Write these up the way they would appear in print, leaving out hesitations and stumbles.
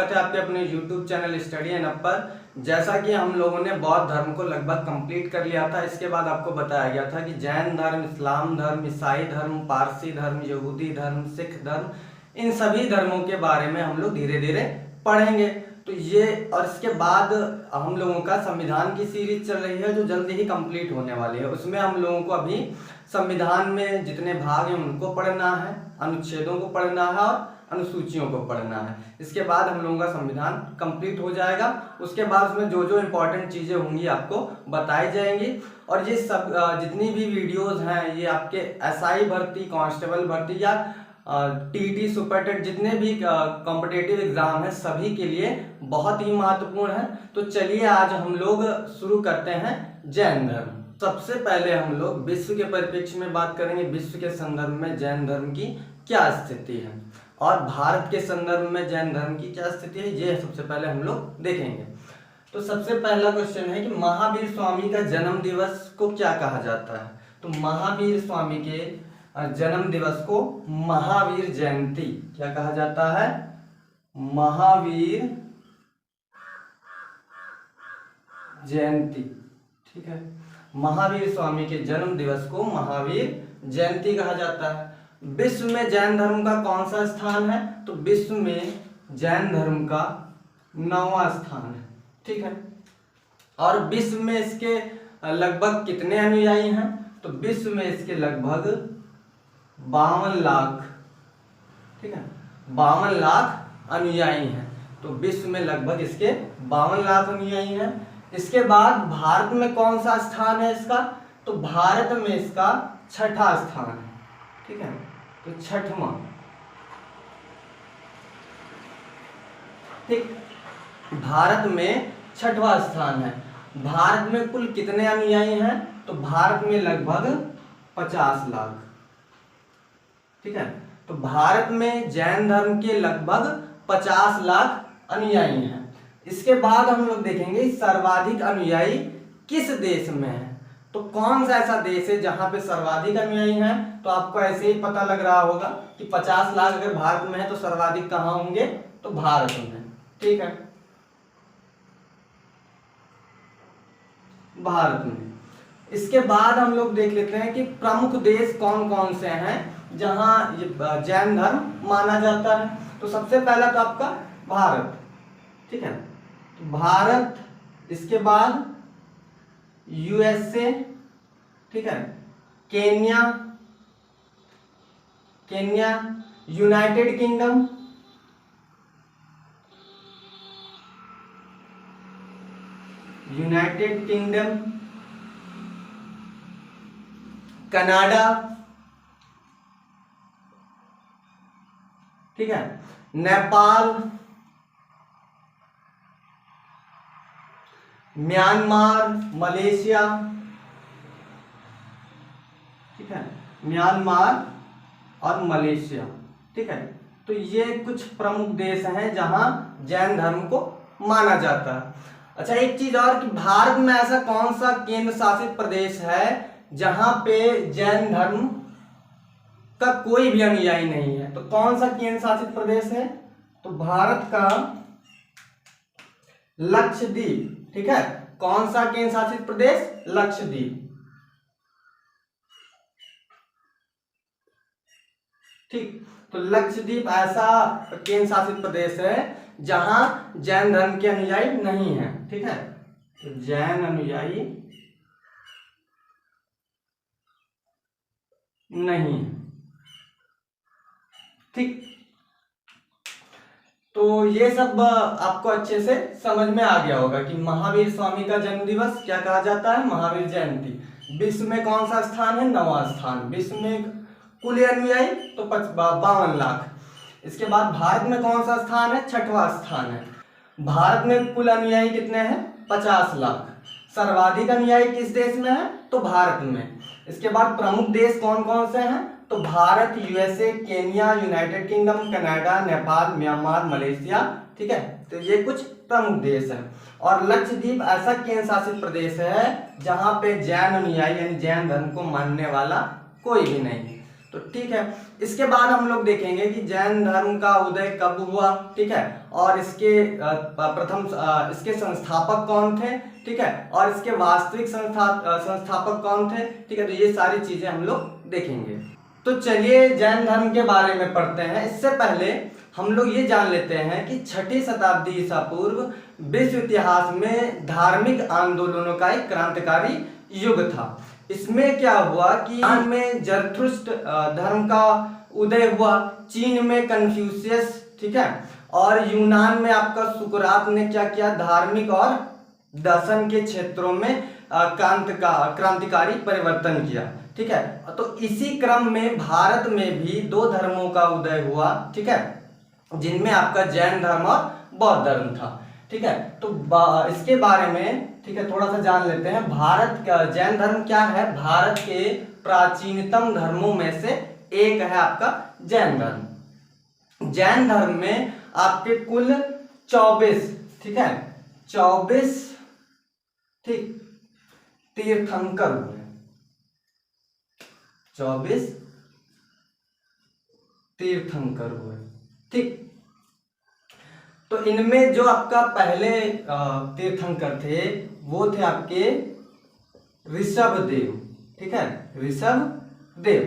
स्वागत है आपके अपने YouTube channel study and up पर। जैसा कि हम लोगों ने बौद्ध धर्म को लगभग कंप्लीट कर लिया था, इसके बाद आपको बताया गया था कि जैन धर्म, इस्लाम धर्म, ईसाई धर्म, पारसी धर्म, यहूदी धर्म, सिख धर्म, इन सभी धर्मों के बारे में हम लोग धीरे धीरे पढ़ेंगे। तो ये और इसके बाद हम लोगों का संविधान की सीरीज चल रही है जो जल्दी ही कंप्लीट होने वाली है। उसमें हम लोगों को अभी संविधान में जितने भाग हैं उनको पढ़ना है, अनुच्छेदों को पढ़ना है और अनुसूचियों को पढ़ना है। इसके बाद हम लोगों का संविधान कंप्लीट हो जाएगा। उसके बाद उसमें जो जो इम्पोर्टेंट चीज़ें होंगी आपको बताई जाएंगी। और ये सब जितनी भी वीडियोस हैं ये आपके एसआई भर्ती, कांस्टेबल भर्ती या टीटी, सुपर टेट, जितने भी कॉम्पिटिटिव एग्जाम है सभी के लिए बहुत ही महत्वपूर्ण है। तो चलिए आज हम लोग शुरू करते हैं जैन धर्म। सबसे पहले हम लोग विश्व के परिप्रेक्ष्य में बात करेंगे, विश्व के संदर्भ में जैन धर्म की क्या स्थिति है और भारत के संदर्भ में जैन धर्म की क्या स्थिति है, ये सबसे पहले हम लोग देखेंगे। तो सबसे पहला क्वेश्चन है कि महावीर स्वामी का जन्म दिवस को क्या कहा जाता है। तो महावीर स्वामी के जन्म दिवस को महावीर जयंती क्या कहा जाता है, महावीर जयंती। ठीक है, महावीर स्वामी के जन्म दिवस को महावीर जयंती कहा जाता है। विश्व में जैन धर्म का कौन सा स्थान है। तो विश्व में जैन धर्म का 9वां स्थान है। ठीक है, और विश्व में इसके लगभग कितने अनुयायी हैं। तो विश्व में इसके लगभग 52 लाख, ठीक है, 52 लाख अनुयायी हैं। तो विश्व में लगभग इसके 52 लाख अनुयायी हैं। इसके बाद भारत में कौन सा स्थान है इसका। तो भारत में इसका 6ठा स्थान है। ठीक है, तो 6वां। ठीक, भारत में 6वां स्थान है। भारत में कुल कितने अनुयायी हैं। तो भारत में लगभग 50 लाख। ठीक है, तो भारत में जैन धर्म के लगभग 50 लाख अनुयायी हैं। इसके बाद हम लोग देखेंगे सर्वाधिक अनुयायी किस देश में है। तो कौन सा ऐसा देश है जहां पे सर्वाधिक अनुयायी हैं। तो आपको ऐसे ही पता लग रहा होगा कि 50 लाख अगर भारत में है तो सर्वाधिक कहां होंगे। तो भारत में। ठीक है, भारत में। इसके बाद हम लोग देख लेते हैं कि प्रमुख देश कौन कौन से हैं जहां ये जैन धर्म माना जाता है। तो सबसे पहला तो आपका भारत। ठीक है, तो भारत, इसके बाद यूएसए, ठीक है, केन्या, यूनाइटेड किंगडम, कनाडा, ठीक है, नेपाल, म्यांमार, मलेशिया। ठीक है, म्यांमार और मलेशिया। ठीक है, तो ये कुछ प्रमुख देश हैं जहां जैन धर्म को माना जाता है। अच्छा, एक चीज और कि भारत में ऐसा कौन सा केंद्र शासित प्रदेश है जहां पे जैन धर्म का कोई भी अनुयायी नहीं है। तो कौन सा केंद्र शासित प्रदेश है। तो भारत का लक्षद्वीप। ठीक है, कौन सा केंद्र शासित प्रदेश। लक्षद्वीप। ठीक, तो लक्षद्वीप ऐसा केंद्र शासित प्रदेश है जहां जैन धर्म के अनुयायी नहीं है। ठीक है, तो जैन अनुयायी नहीं। ठीक, तो ये सब आपको अच्छे से समझ में आ गया होगा कि महावीर स्वामी का जन्म दिवस क्या कहा जाता है, महावीर जयंती। विश्व में कौन सा स्थान है, 9वां स्थान। विश्व में कुल अनुयायी तो 52 लाख। इसके बाद भारत में कौन सा स्थान है, 6वां स्थान है। भारत में कुल अनुयायी कितने हैं, 50 लाख। सर्वाधिक अनुयायी किस देश में है, तो भारत में। इसके बाद प्रमुख देश कौन कौन से हैं। तो Bharat, USA, Kenya, United kingdom, Canada, Nepal, Myanmar, Malaysia. ठीक है, तो ये कुछ प्रमुख देश हैं। और लक्षद्वीप ऐसा केंद्र शासित प्रदेश है जहां पे जैन अनुयायी यानी जैन धर्म को मानने वाला कोई भी नहीं। तो ठीक है, इसके बाद हम लोग देखेंगे कि जैन धर्म का उदय कब हुआ। ठीक है, और इसके इसके संस्थापक कौन थे, ठीक है, और इसके वास्तविक संस्थापक कौन थे, ठीक है। तो ये सारी चीजें हम लोग देखेंगे। तो चलिए जैन धर्म के बारे में पढ़ते हैं। इससे पहले हम लोग ये जान लेते हैं कि 6ठी शताब्दी ईसा पूर्व विश्व इतिहास में धार्मिक आंदोलनों का एक क्रांतिकारी युग था। इसमें क्या हुआ कि ईरान में जरथुस्त्र धर्म का उदय हुआ, चीन में कन्फ्यूशियस, ठीक है, और यूनान में आपका सुकरात ने क्या किया, धार्मिक और दर्शन के क्षेत्रों में क्रांतिकारी परिवर्तन किया, ठीक है। तो इसी क्रम में भारत में भी 2 धर्मों का उदय हुआ, ठीक है, जिनमें आपका जैन धर्म और बौद्ध धर्म था, ठीक है। तो इसके बारे में, ठीक है, थोड़ा सा जान लेते हैं। भारत का जैन धर्म क्या है? भारत के प्राचीनतम धर्मों में से एक है आपका जैन धर्म। जैन धर्म में आपके कुल 24, ठीक है, 24, ठीक, तीर्थंकर हुए, 24 तीर्थंकर हुए, ठीक। तो इनमें जो आपका पहले तीर्थंकर थे वो थे आपके ऋषभदेव, ठीक है, ऋषभदेव,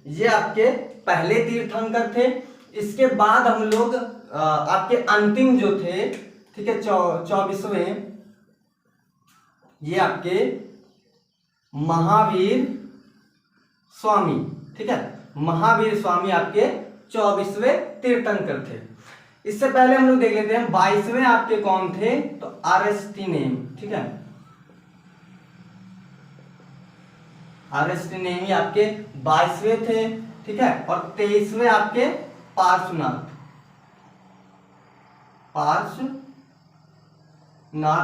ये आपके पहले तीर्थंकर थे। इसके बाद हम लोग आपके अंतिम जो थे, ठीक है, 24वें, ये आपके महावीर स्वामी, ठीक है, महावीर स्वामी आपके 24वें तीर्थंकर थे। इससे पहले हम लोग देख लेते हैं 22वें आपके कौन थे, तो अगस्तीनेम, ठीक है, अगस्तीनेमी आपके 22वें थे, ठीक है, और 23वें आपके पार्श्वनाथ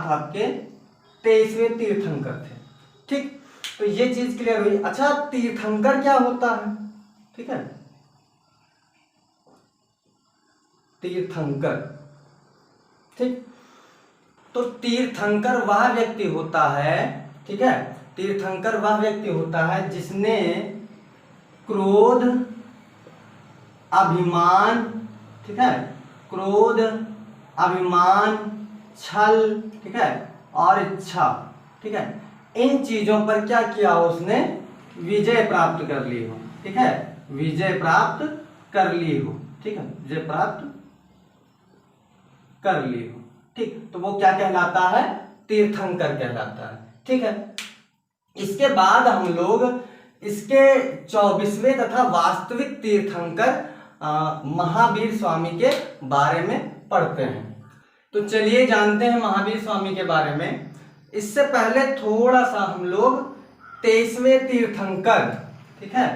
आपके 23वें तीर्थंकर थे, ठीक। तो ये चीज क्लियर हुई। अच्छा, तीर्थंकर क्या होता है, ठीक है, तीर्थंकर, ठीक। तो तीर्थंकर वह व्यक्ति होता है, ठीक है, तीर्थंकर वह व्यक्ति होता है जिसने क्रोध, अभिमान, ठीक है, क्रोध, अभिमान, छल, ठीक है, और इच्छा, ठीक है, इन चीजों पर क्या किया हो, उसने विजय प्राप्त कर ली हो, ठीक है, विजय प्राप्त कर ली हो, ठीक है, विजय प्राप्त कर ली हो, ठीक। तो वो क्या कहलाता है, तीर्थंकर कहलाता है, ठीक है। इसके बाद हम लोग इसके 24वें तथा वास्तविक तीर्थंकर महावीर स्वामी के बारे में पढ़ते हैं। तो चलिए जानते हैं महावीर स्वामी के बारे में। इससे पहले थोड़ा सा हम लोग 23वें तीर्थंकर, ठीक है,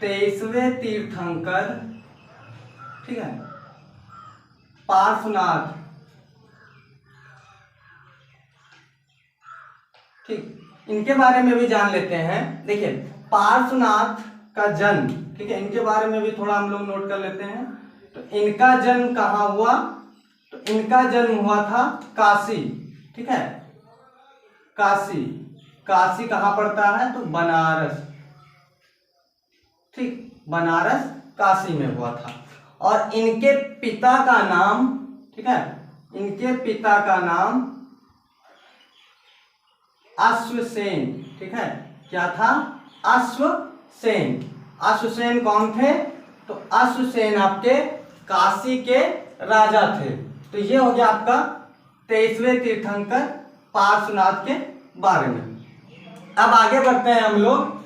23वें तीर्थंकर, ठीक है, पार्श्वनाथ, ठीक, इनके बारे में भी जान लेते हैं। देखिए पार्श्वनाथ का जन्म, ठीक है, इनके बारे में भी थोड़ा हम लोग नोट कर लेते हैं। तो इनका जन्म कहाँ हुआ, तो इनका जन्म हुआ था काशी, ठीक है, काशी, काशी कहाँ पड़ता है, तो बनारस, ठीक, बनारस काशी में हुआ था। और इनके पिता का नाम, ठीक है, इनके पिता का नाम अश्वसेन, ठीक है, क्या था, अश्वसेन। अश्वसेन कौन थे, तो अश्वसेन आपके काशी के राजा थे। तो ये हो गया आपका 23वें तीर्थंकर पार्श्वनाथ के बारे में। अब आगे बढ़ते हैं हम लोग।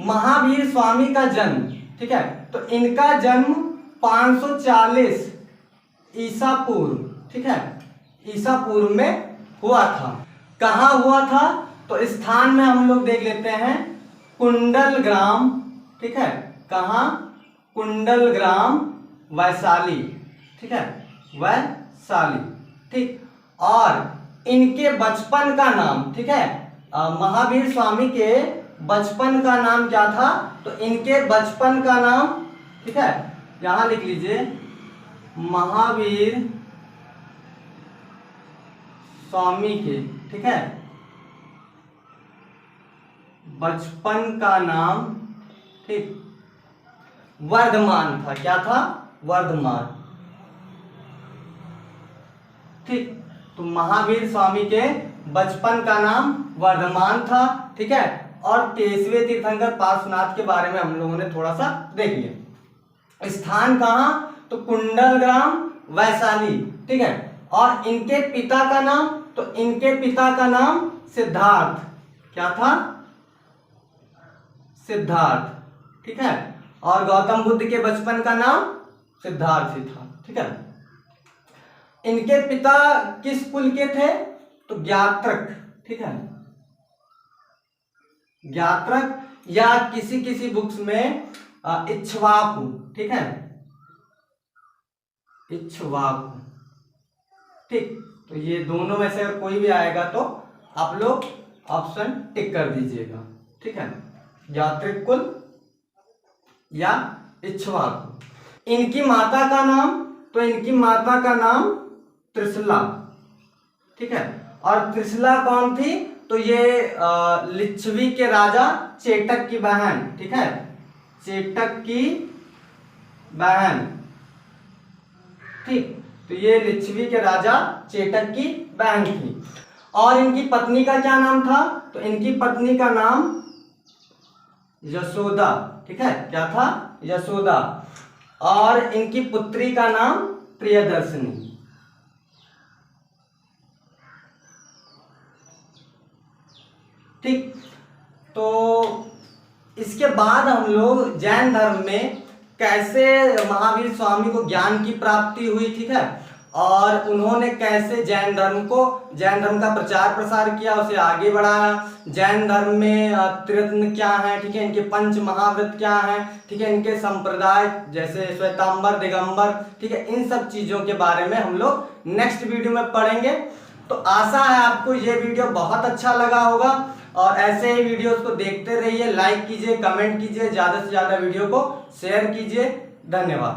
महावीर स्वामी का जन्म, ठीक है, तो इनका जन्म 540 ईसा पूर्व, ठीक है, ईसा पूर्व में हुआ था। कहाँ हुआ था, तो स्थान में हम लोग देख लेते हैं कुंडलग्राम, ठीक है, कहाँ, कुंडलग्राम, वैशाली, ठीक है, वैशाली, ठीक। और इनके बचपन का नाम, ठीक है, महावीर स्वामी के बचपन का नाम क्या था, तो इनके बचपन का नाम, ठीक है, यहां लिख लीजिए, महावीर स्वामी के, ठीक है, बचपन का नाम, ठीक, वर्धमान था। क्या था, वर्धमान, ठीक, तो महावीर स्वामी के बचपन का नाम वर्धमान था, ठीक है। और 23वें तीर्थंकर पार्श्वनाथ के बारे में हम लोगों ने थोड़ा सा देख लिया। स्थान कहाँ, तो कुंडल ग्राम वैशाली, ठीक है। और इनके पिता का नाम, तो इनके पिता का नाम सिद्धार्थ, क्या था, सिद्धार्थ, ठीक है। और गौतम बुद्ध के बचपन का नाम सिद्धार्थ ही था, ठीक है। इनके पिता किस कुल के थे, तो ज्ञात्रक, ठीक है, ज्ञात्रक, या किसी किसी बुक्स में इक्ष्वाकु, ठीक है, इक्ष्वाकु, ठीक। तो ये दोनों में से कोई भी आएगा तो आप लोग ऑप्शन टिक कर दीजिएगा, ठीक है, ज्ञात्रक कुल या इक्ष्वाकु। इनकी माता का नाम, तो इनकी माता का नाम त्रिशला, ठीक है। और त्रिशला कौन थी, तो ये लिच्छवी के राजा चेटक की बहन, ठीक है, चेटक की बहन, ठीक। तो ये लिच्छवी के राजा चेटक की बहन थी। और इनकी पत्नी का क्या नाम था, तो इनकी पत्नी का नाम यशोदा, ठीक है, क्या था, यशोदा। और इनकी पुत्री का नाम प्रियदर्शनी, ठीक। तो इसके बाद हम लोग जैन धर्म में कैसे महावीर स्वामी को ज्ञान की प्राप्ति हुई, ठीक है, और उन्होंने कैसे जैन धर्म का प्रचार प्रसार किया, उसे आगे बढ़ाया। जैन धर्म में त्रिरत्न क्या है, ठीक है, इनके पंच महाव्रत क्या है, ठीक है, इनके संप्रदाय जैसे श्वेतांबर, दिगंबर, ठीक है, इन सब चीजों के बारे में हम लोग नेक्स्ट वीडियो में पढ़ेंगे। तो आशा है आपको ये वीडियो बहुत अच्छा लगा होगा, और ऐसे ही वीडियोस को देखते रहिए, लाइक कीजिए, कमेंट कीजिए, ज्यादा से ज्यादा वीडियो को शेयर कीजिए। धन्यवाद।